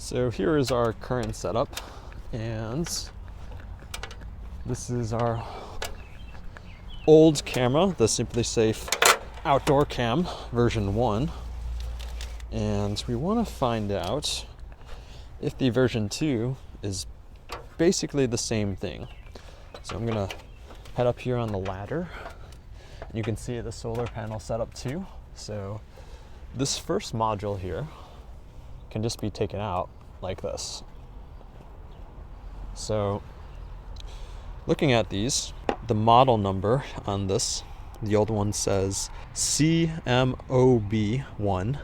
So here is our current setup, and this is our old camera, the SimpliSafe Outdoor Cam version 1, and we want to find out if the version 2 is basically the same thing. So I'm gonna head up here on the ladder. You can see the solar panel setup too. So this first module here can just be taken out like this. So looking at these, the model number on this, the old one says CMOB1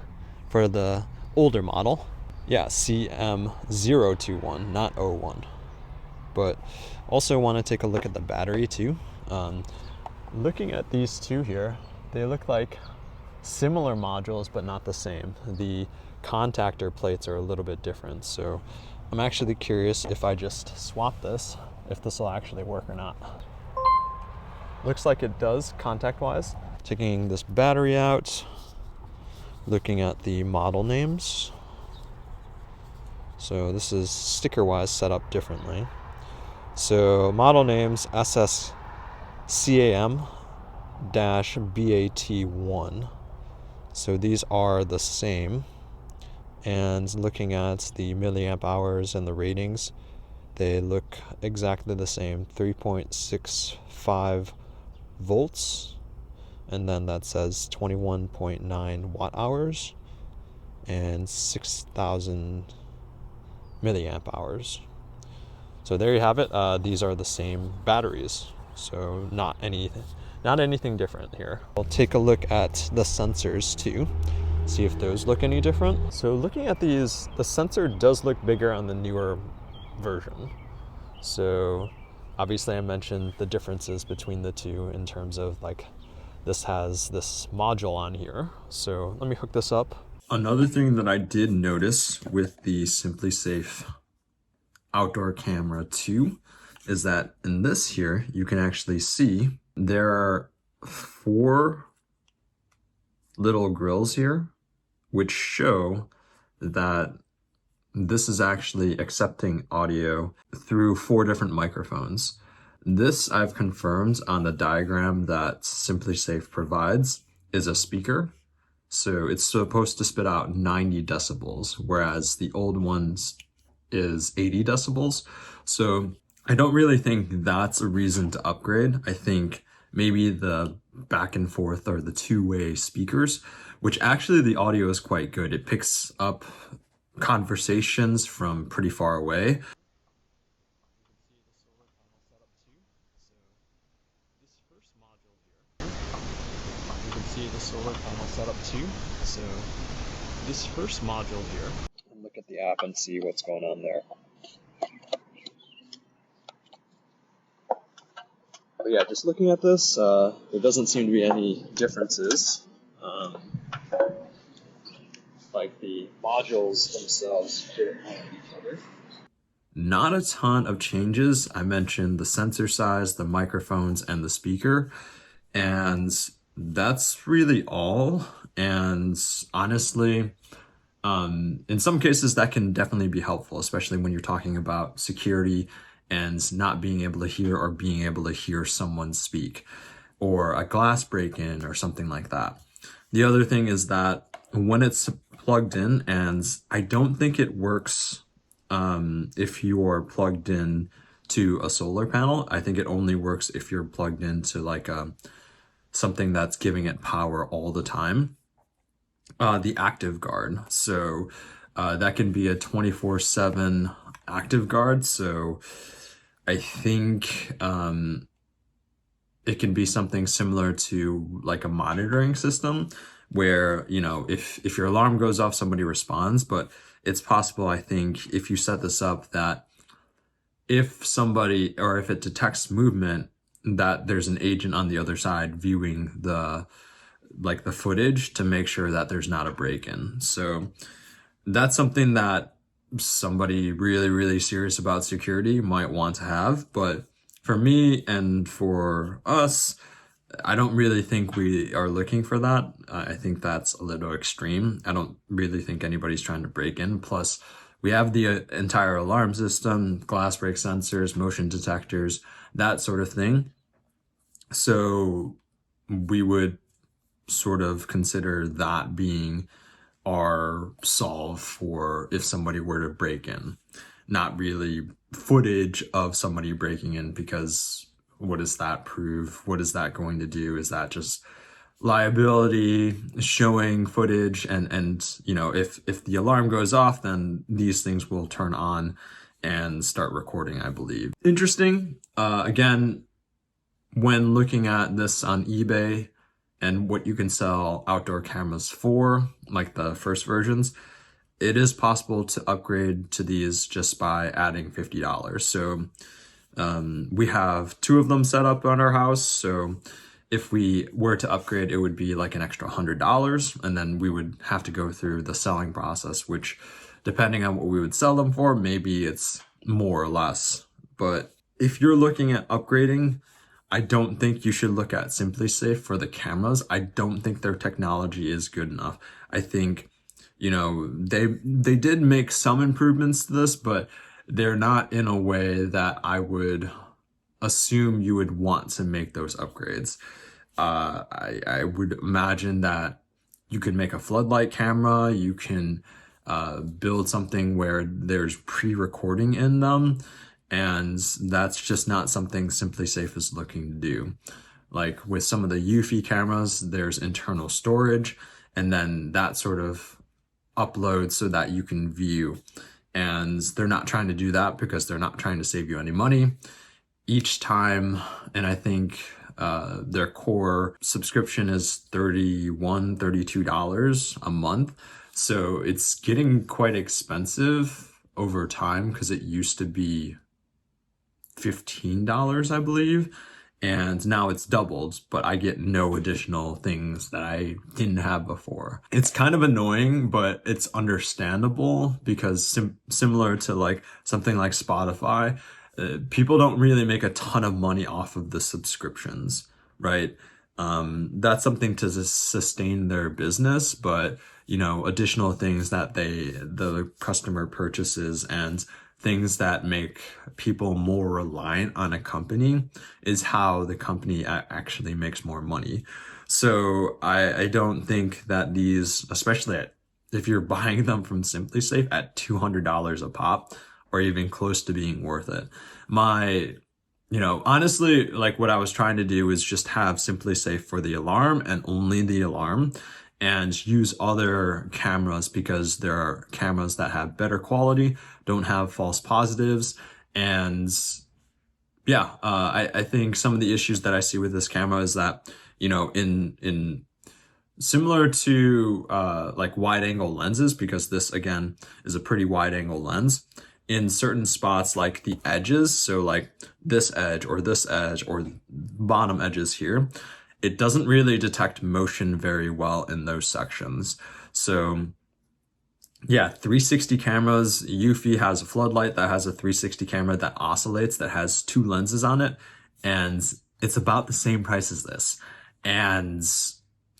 for the older model. Yeah, CM021, not 01. But also want to take a look at the battery too. Looking at these two here, they look like similar modules but not the same. The contactor plates are a little bit different, so I'm actually curious if I just swap this, if this will actually work or not. Looks like it does contact wise. Taking this battery out, looking at the model names. So this is sticker wise set up differently. So model names SSCAM-BAT1. So these are the same. And looking at the milliamp hours and the ratings, they look exactly the same. 3.65 volts, and then that says 21.9 watt hours and 6,000 milliamp hours. So there you have it. These are the same batteries, so not anything different here. I'll take a look at the sensors too, see if those look any different. So looking at these, the sensor does look bigger on the newer version. So obviously I mentioned the differences between the two in terms of like this has this module on here. So let me hook this up. Another thing that I did notice with the SimpliSafe Outdoor Camera 2 is that in this here, you can actually see there are 4 little grills here, which show that this is actually accepting audio through 4 different microphones. This I've confirmed on the diagram that SimpliSafe provides is a speaker. So it's supposed to spit out 90 decibels, whereas the old ones is 80 decibels. So I don't really think that's a reason to upgrade. I think maybe the back and forth or the two-way speakers, which actually the audio is quite good. It picks up conversations from pretty far away. You can see the solar panel setup too. So this first module here, and look at the app and see what's going on there. But yeah, just looking at this, there doesn't seem to be any differences. Like the modules themselves fit on each other. Not a ton of changes. I mentioned the sensor size, the microphones, and the speaker, and that's really all. And honestly, in some cases that can definitely be helpful, especially when you're talking about security and not being able to hear or being able to hear someone speak, or a glass break-in or something like that. The other thing is that when it's plugged in, and I don't think it works if you're plugged in to a solar panel. I think it only works if you're plugged into like something that's giving it power all the time. The active guard. So that can be a 24/7 active guard. So I think it can be something similar to like a monitoring system where, you know, if your alarm goes off, somebody responds. But it's possible, I think, if you set this up, that if somebody, or if it detects movement, that there's an agent on the other side viewing the footage to make sure that there's not a break-in. So that's something that somebody really, really serious about security might want to have. But for me and for us, I don't really think we are looking for that. I think that's a little extreme. I don't really think anybody's trying to break in. Plus, We have the entire alarm system, glass break sensors, motion detectors, that sort of thing. So we would sort of consider that being our solve for if somebody were to break in. Not really footage of somebody breaking in, because what does that prove? What is that going to do? Is that just liability showing footage? And you know, if the alarm goes off, then these things will turn on and start recording, I believe. Interesting. Again, when looking at this on eBay and what you can sell outdoor cameras for, like the first versions, it is possible to upgrade to these just by adding $50. So we have 2 of them set up on our house. So if we were to upgrade, it would be like an extra $100, and then we would have to go through the selling process, which, depending on what we would sell them for, maybe it's more or less. But if you're looking at upgrading, I don't think you should look at SimpliSafe for the cameras. I don't think their technology is good enough. I think, you know, they did make some improvements to this, but they're not in a way that I would assume you would want to make those upgrades. I would imagine that you could make a floodlight camera. You can build something where there's pre-recording in them, and that's just not something SimpliSafe is looking to do. Like with some of the Eufy cameras, there's internal storage, and then that sort of uploads so that you can view. And they're not trying to do that because they're not trying to save you any money each time. And I think their core subscription is $32 a month. So it's getting quite expensive over time, because it used to be $15, I believe, and now it's doubled, but I get no additional things that I didn't have before. It's kind of annoying, but it's understandable, because similar to like something like Spotify, people don't really make a ton of money off of the subscriptions, right? That's something to sustain their business, but you know, additional things that the customer purchases and things that make people more reliant on a company is how the company actually makes more money. So I don't think that these, especially if you're buying them from SimpliSafe at $200 a pop, are even close to being worth it. You know, honestly, like what I was trying to do is just have SimpliSafe for the alarm and only the alarm, and use other cameras because there are cameras that have better quality, don't have false positives. And yeah, I think some of the issues that I see with this camera is that, you know, in similar to like wide angle lenses, because this again is a pretty wide angle lens, in certain spots like the edges, so like this edge or bottom edges here, it doesn't really detect motion very well in those sections. So yeah, 360 cameras. Eufy has a floodlight that has a 360 camera that oscillates, that has 2 lenses on it, and it's about the same price as this. And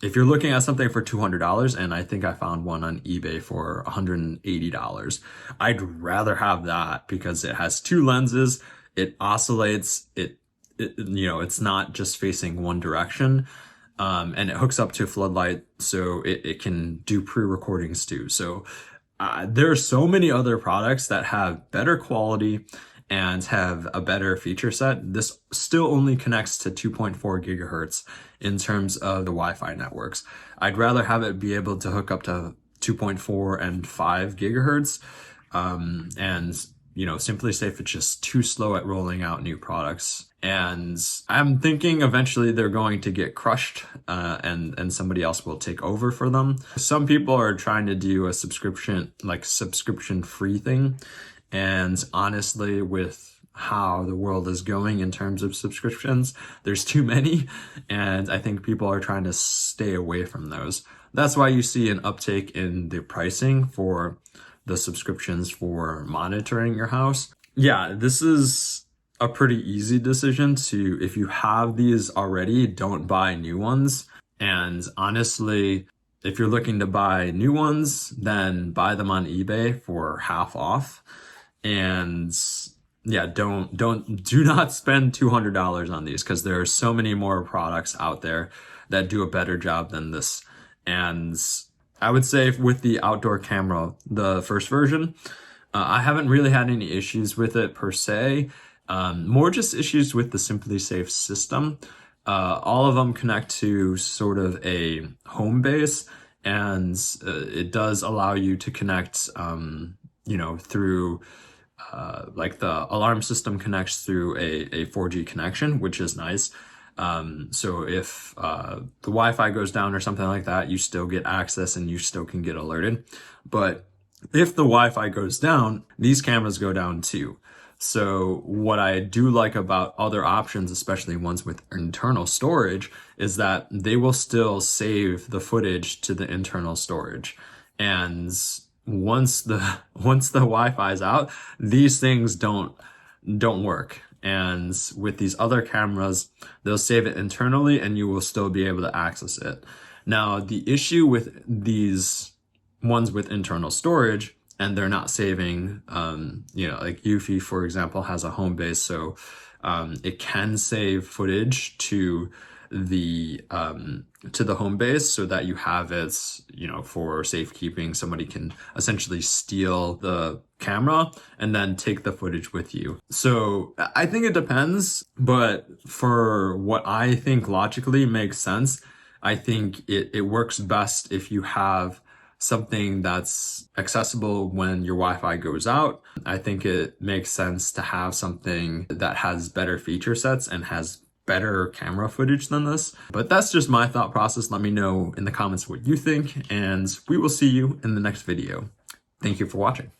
if you're looking at something for $200, and I think I found one on eBay for $180, I'd rather have that because it has 2 lenses, it oscillates, you know, it's not just facing one direction, and it hooks up to a floodlight, so it can do pre-recordings too. So there are so many other products that have better quality and have a better feature set. This still only connects to 2.4 gigahertz in terms of the Wi-Fi networks. I'd rather have it be able to hook up to 2.4 and 5 gigahertz. And you know, SimpliSafe is just too slow at rolling out new products. And I'm thinking eventually they're going to get crushed, and somebody else will take over for them. Some people are trying to do a subscription free thing. And honestly, with how the world is going in terms of subscriptions, there's too many. And I think people are trying to stay away from those. That's why you see an uptake in the pricing for the subscriptions for monitoring your house. Yeah, this is a pretty easy decision to, if you have these already, don't buy new ones. And honestly, If you're looking to buy new ones, then buy them on eBay for half off. And yeah, do not spend $200 on these, because there are so many more products out there that do a better job than this. And I would say with the outdoor camera, the first version, I haven't really had any issues with it per se. More just issues with the SimpliSafe system. All of them connect to sort of a home base, and it does allow you to connect, through like the alarm system connects through a 4G connection, which is nice. So if the Wi-Fi goes down or something like that, you still get access and you still can get alerted. But if the Wi-Fi goes down, these cameras go down too. So what I do like about other options, especially ones with internal storage, is that they will still save the footage to the internal storage. And once the Wi-Fi is out, these things don't work. And with these other cameras, they'll save it internally and you will still be able to access it. Now, the issue with these ones with internal storage, and they're not saving, like Eufy, for example, has a home base, so it can save footage to the home base so that you have it, for safekeeping. Somebody can essentially steal the camera and then take the footage with you. So I think it depends, but for what I think logically makes sense, I think it works best if you have something that's accessible when your Wi-Fi goes out. I think it makes sense to have something that has better feature sets and has better camera footage than this. But that's just my thought process. Let me know in the comments what you think, and we will see you in the next video. Thank you for watching.